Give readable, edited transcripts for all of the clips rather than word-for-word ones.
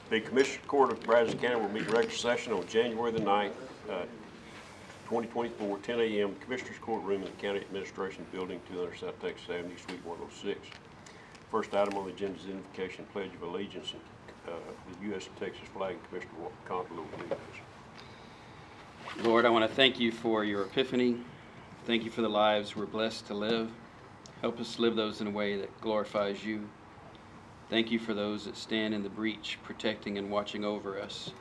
The Commissioners Court of Brazos County will meet in regular session on January the 9th, 2024, 10 a.m. Commissioners Court Room in the County Administration Building, 200 South Texas Avenue, Suite 106. First item on the agenda is identification and pledge of allegiance and the U.S. and Texas flag. Commissioner Conklin will lead us. Lord, I want to thank you for your epiphany. Thank you for the lives we're blessed to live. Help us live those in a way that glorifies you. Thank you for those that stand in the breach, protecting and watching over us.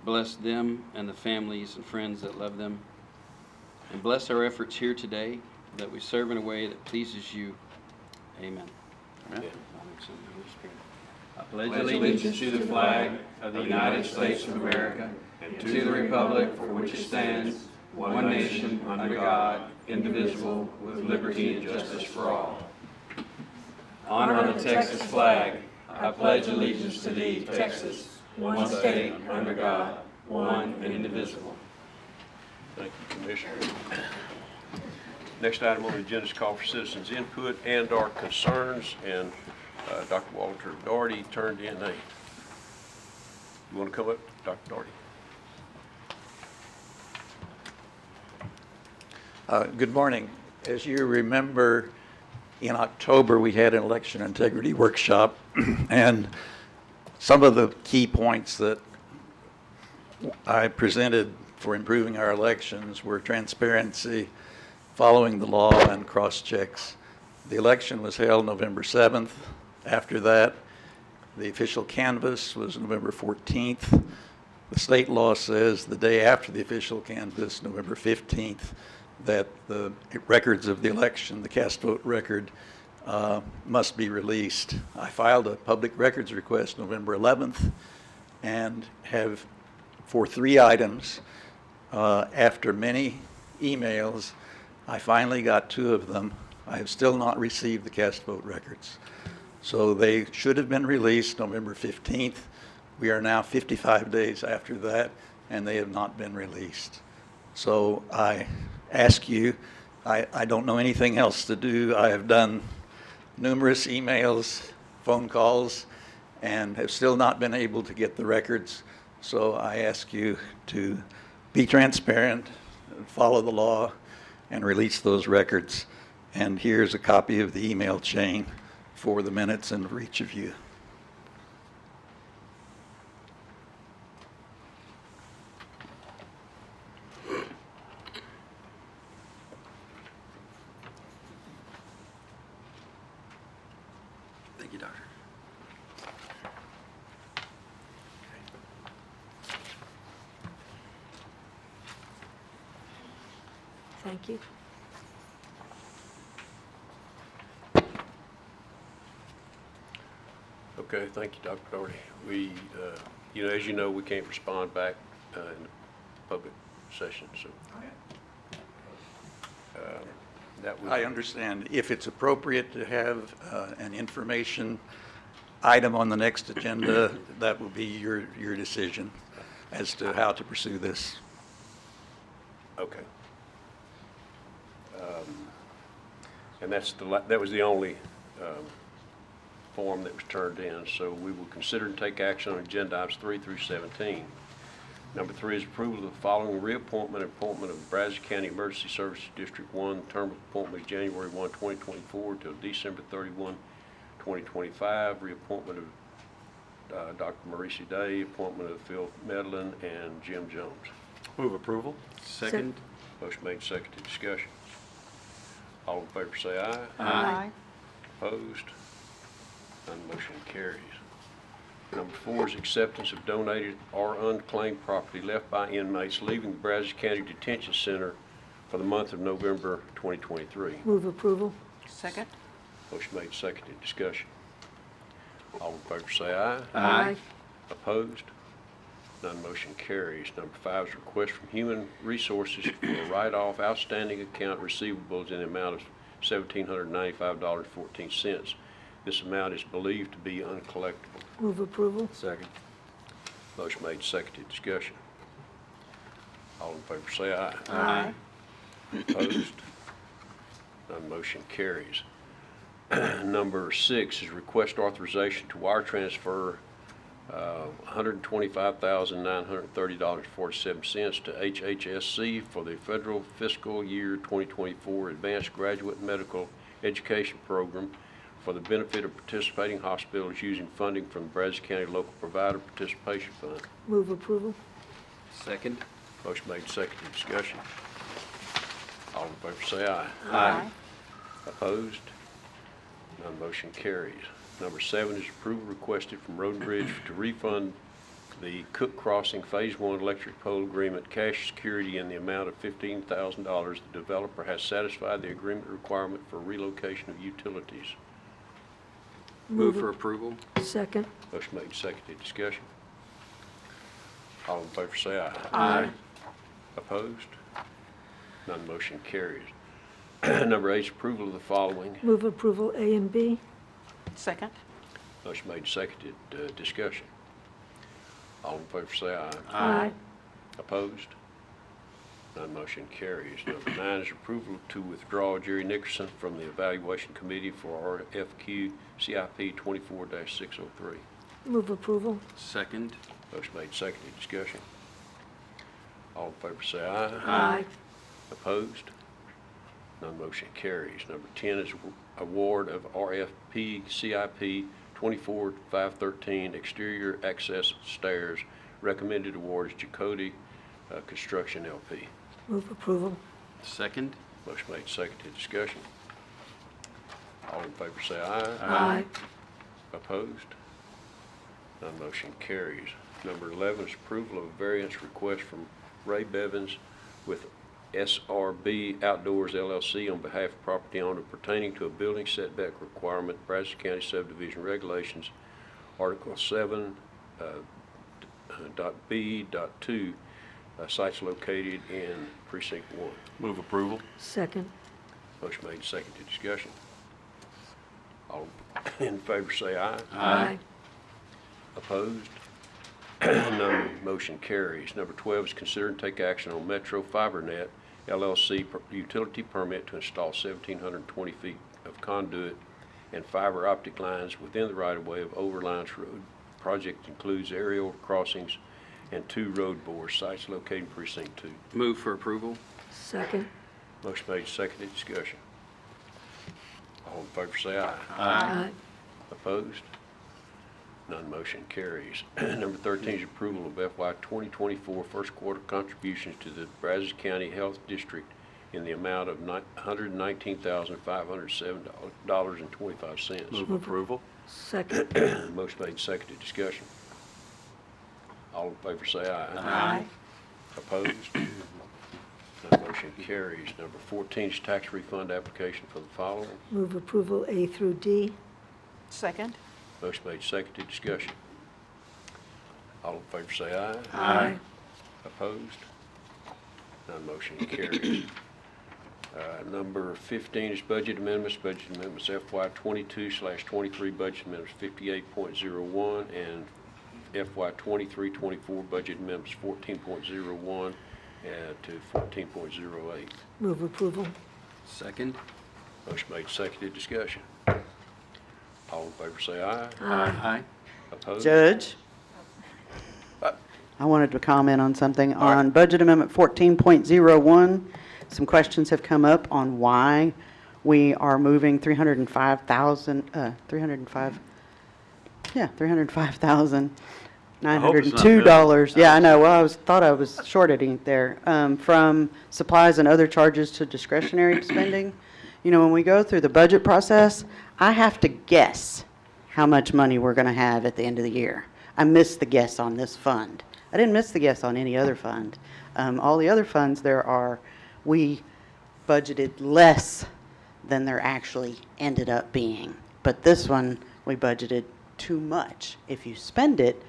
Bless them and the families and friends that love them. And bless our efforts here today, that we serve in a way that pleases you. Amen. Amen. I pledge allegiance to the flag of the United States of America and to the republic for which it stands, one nation, under God, indivisible, with liberty and justice for all. Honor the Texas flag. I pledge allegiance to thee, Texas, one state, under God, one and indivisible. Thank you, Commissioner. Next item on the agenda is call for citizens' input and our concerns, and Dr. Walter Doherty turned in a. You want to come up, Dr. Doherty? Good morning. As you remember, in October we had an election integrity workshop, and some of the key points that I presented for improving our elections were transparency, following the law, and cross-checks. The election was held November 7th. After that, the official canvass was November 14th. The state law says the day after the official canvass, November 15th, that the records of the election, the cast vote record, must be released. I filed a public records request November 11th and have, for 3 items, after many emails, I finally got 2 of them. I have still not received the cast vote records. So they should have been released November 15th. We are now 55 days after that, and they have not been released. So I ask you, I don't know anything else to do. I have done numerous emails, phone calls, and have still not been able to get the records. So I ask you to be transparent, follow the law, and release those records. And here's a copy of the email chain for the minutes and for each of you. Thank you, Doctor. Thank you. Okay, thank you, Dr. Doherty. We, as you know, we can't respond back in the public session, so that would. I understand. If it's appropriate to have an information item on the next agenda, that will be your decision as to how to pursue this. Okay. And that was the only form that was turned in, so we will consider and take action on agenda items 3 through 17. Number 3 is approval of the following reappointment and appointment of Brazos County Emergency Services District 1. Term of appointment is January 1, 2024 till December 31, 2025. Reappointment of Dr. Maurice Day, appointment of Phil Medlin and Jim Jones. Move approval. Second. Motion made, seconded, discussion. All in favor say aye. Aye. Opposed? None motion carries. Number 4 is acceptance of donated or unclaimed property left by inmates leaving the Brazos County Detention Center for the month of November 2023. Move approval. Second. Motion made, seconded, discussion. All in favor say aye. Aye. Opposed? None motion carries. Number 5 is request from Human Resources for a write-off outstanding account receivables in the amount of $1,795.14. This amount is believed to be uncollectible. Move approval. Second. Motion made, seconded, discussion. All in favor say aye. Aye. Opposed? None motion carries. Number 6 is request authorization to wire transfer $125,930.47 to HHSC for the Federal Fiscal Year 2024 Advanced Graduate Medical Education Program for the benefit of participating hospitals using funding from the Brazos County Local Provider Participation Fund. Move approval. Second. Motion made, seconded, discussion. All in favor say aye. Aye. Opposed? None motion carries. Number 7 is approval requested from Road and Bridge to refund the Cook Crossing Phase 1 electric pole agreement cash security in the amount of $15,000. The developer has satisfied the agreement requirement for relocation of utilities. Move for approval. Second. Motion made, seconded, discussion. All in favor say aye. Aye. Opposed? None motion carries. Number 8 is approval of the following. Move approval A and B. Second. Motion made, seconded, discussion. All in favor say aye. Aye. Opposed? None motion carries. Number 9 is approval to withdraw Jerry Nickerson from the evaluation committee for RFQ CIP 24-603. Move approval. Second. Motion made, seconded, discussion. All in favor say aye. Aye. Opposed? None motion carries. Number 10 is award of RFP CIP 24-513 exterior access stairs. Recommended award is Jacody Construction LP. Move approval. Second. Motion made, seconded, discussion. All in favor say aye. Aye. Opposed? None motion carries. Number 11 is approval of a variance request from Ray Bevins with SRB Outdoors LLC on behalf of property owner pertaining to a building setback requirement, Brazos County Subdivision Regulations, Article 7, .B.2, sites located in Precinct 1. Move approval. Second. Motion made, seconded, discussion. All in favor say aye. Aye. Opposed? None motion carries. Number 12 is consider and take action on Metro FiberNet LLC utility permit to install 1,720 feet of conduit and fiber optic lines within the right-of-way of Overlines Road. Project includes aerial crossings and 2 road bores. Sites located in Precinct 2. Move for approval. Second. Motion made, seconded, discussion. All in favor say aye. Aye. Opposed? None motion carries. Number 13 is approval of FY 2024 first quarter contributions to the Brazos County Health District in the amount of $119,507.25. Move approval. Second. Motion made, seconded, discussion. All in favor say aye. Aye. Opposed? None motion carries. Number 14 is tax refund application for the following. Move approval A through D. Second. Motion made, seconded, discussion. All in favor say aye. Aye. Opposed? None motion carries. Number 15 is budget amendments. Budget amendments FY 22/23 budget amendments 58.01 and FY 23-24 budget amendments 14.01 to 14.08. Move approval. Second. Motion made, seconded, discussion. All in favor say aye. Aye. Opposed? Judge, I wanted to comment on something. On Budget Amendment 14.01, some questions have come up on why we are moving $305,902. Yeah, I know. Well, thought I was shorting it there. From supplies and other charges to discretionary spending. You know, when we go through the budget process, I have to guess how much money we're going to have at the end of the year. I missed the guess on this fund. I didn't miss the guess on any other fund. All the other funds we budgeted less than there actually ended up being. But this one, we budgeted too much. If you spend it,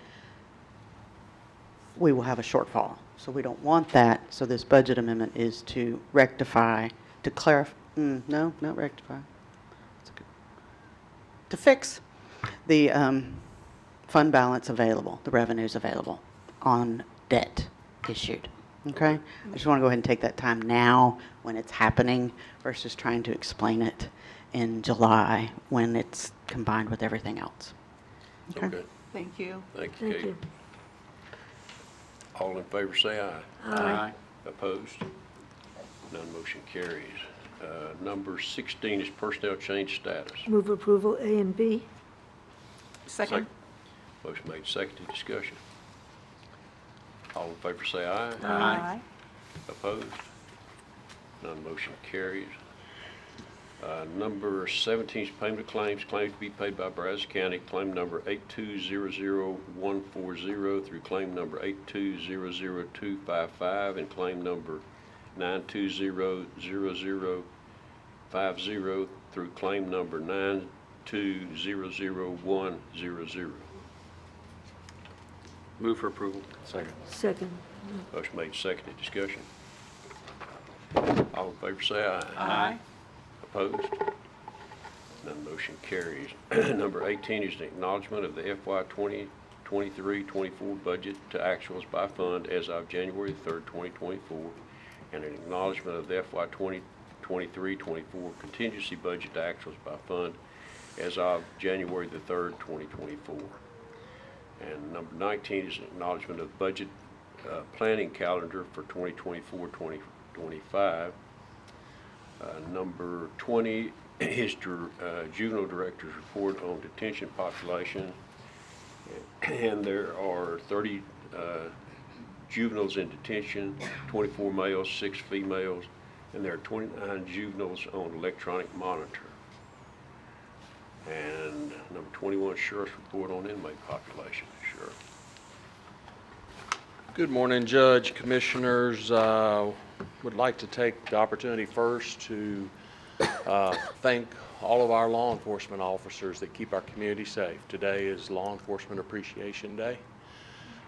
we will have a shortfall. So we don't want that. So this budget amendment is to rectify, to clarify, no, not rectify. To fix the fund balance available, the revenues available on debt issued. Okay? I just want to go ahead and take that time now when it's happening versus trying to explain it in July when it's combined with everything else. Okay. Thank you. Thank you, Thank Kate. you. All in favor say aye. Aye. Opposed? None motion carries. Number 16 is personnel change status. Move approval A and B. Second. Motion made, seconded, discussion. All in favor say aye. Aye. Opposed? None motion carries. Number 17 is payment of claims. Claims to be paid by Brazos County, claim number 8200140 through claim number 8200255 and claim number 9200050 through claim number 9200100. Move for approval. Second. Motion made, seconded, discussion. All in favor say aye. Aye. Opposed? None motion carries. Number 18 is an acknowledgement of the FY 2023-24 budget to actuals by fund as of January 3rd, 2024, and an acknowledgement of the FY 2023-24 contingency budget to actuals by fund as of January the 3rd, 2024. And number 19 is an acknowledgement of budget planning calendar for 2024-2025. Number 20 is juvenile director's report on detention population. And there are 30 juveniles in detention, 24 males, 6 females, and there are 29 juveniles on electronic monitor. And number 21, sheriff's report on inmate population. Sheriff. Good morning, Judge, Commissioners. Would like to take the opportunity first to thank all of our law enforcement officers that keep our community safe. Today is Law Enforcement Appreciation Day,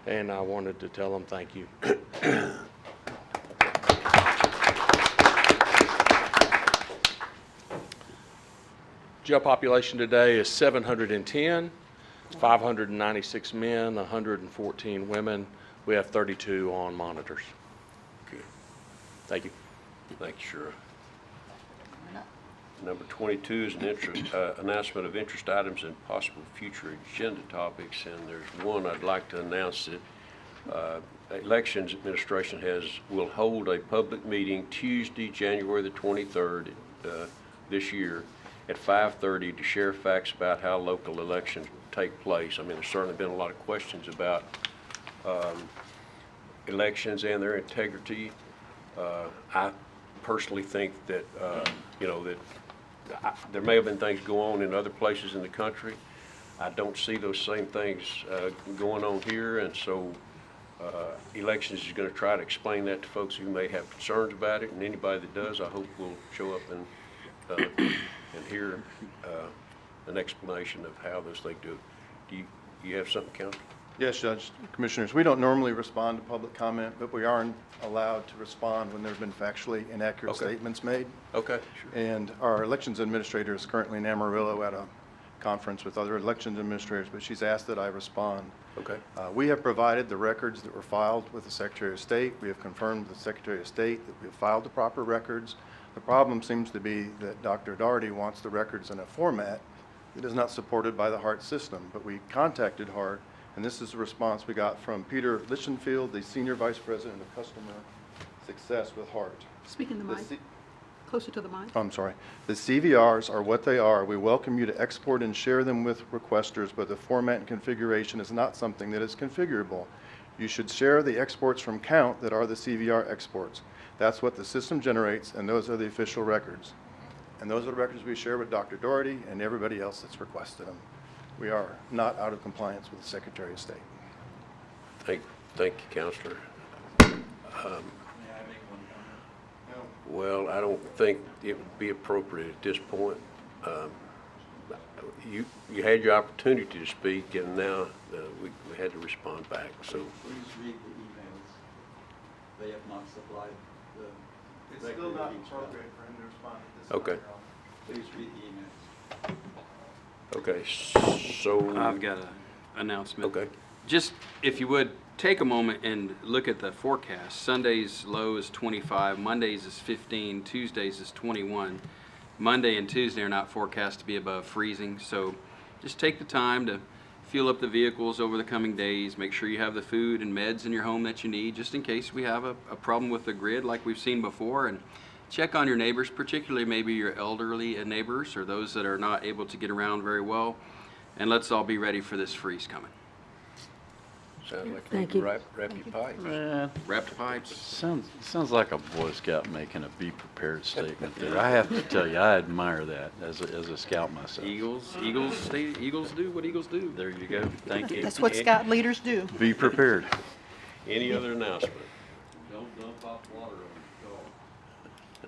and I wanted to tell them thank you. Jail population today is 710, 596 men, 114 women. We have 32 on monitors. Good. Thank you. Thank you, Sheriff. Number 22 is an announcement of interest items and possible future agenda topics, and there's one I'd like to announce that Elections Administration will hold a public meeting Tuesday, January the 23rd this year at 5:30 to share facts about how local elections take place. I mean, there's certainly been a lot of questions about elections and their integrity. I personally think that, there may have been things go on in other places in the country. I don't see those same things going on here, and so Elections is going to try to explain that to folks who may have concerns about it, and anybody that does, I hope will show up and hear an explanation of how those things do it. Do you have something, Counsel? Yes, Judge. Commissioners, we don't normally respond to public comment, but we aren't allowed to respond when there have been factually inaccurate Okay. statements made. Okay, sure. And our elections administrator is currently in Amarillo at a conference with other elections administrators, but she's asked that I respond. Okay. We have provided the records that were filed with the Secretary of State. We have confirmed with the Secretary of State that we have filed the proper records. The problem seems to be that Dr. Daugherty wants the records in a format that is not supported by the HART system, but we contacted HART, and this is the response we got from Peter Lichtenfield, the Senior Vice President of Customer Success with HART. Speak in the mic. Closer to the mic. I'm sorry. The CVRs are what they are. We welcome you to export and share them with requesters, but the format and configuration is not something that is configurable. You should share the exports from count that are the CVR exports. That's what the system generates, and those are the official records. And those are the records we share with Dr. Daugherty and everybody else that's requested them. We are not out of compliance with the Secretary of State. Thank you, Counselor. Well, I don't think it would be appropriate at this point. You had your opportunity to speak, and now we had to respond back. So Please read the emails. They have not supplied the. It's still not appropriate for him to respond at this Okay. time, Your Honor. Please read the emails. okay, so I've got an announcement. okay. Just, if you would, take a moment and look at the forecast. Sunday's low is 25, Mondays is 15, Tuesdays is 21. Monday and Tuesday are not forecast to be above freezing, so just take the time to fuel up the vehicles over the coming days. Make sure you have the food and meds in your home that you need, just in case we have a problem with the grid like we've seen before. And check on your neighbors, particularly maybe your elderly neighbors or those that are not able to get around very well. And let's all be ready for this freeze coming. Sounds like Thank you you. wrap your pipes. Wrapped pipes. Sounds like a Boy Scout making a be prepared statement there. I have to tell you, I admire that as a scout myself. Eagles do what Eagles do. There you go. Thank you. That's what scout leaders do. Be prepared. Any other announcement? Don't dump hot water on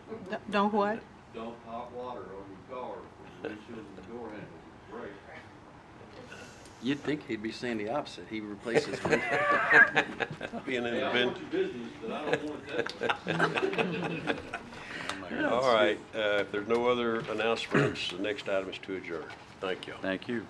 your car. Don't what? Dump hot water on your car when the windshield and the door handles break. You'd think he'd be saying the opposite. He replaces one. Being in Hey, the I bin. want your business, but I don't want it that way. All right, if there's no other announcements, the next item is to adjourn. Thank you. Thank you.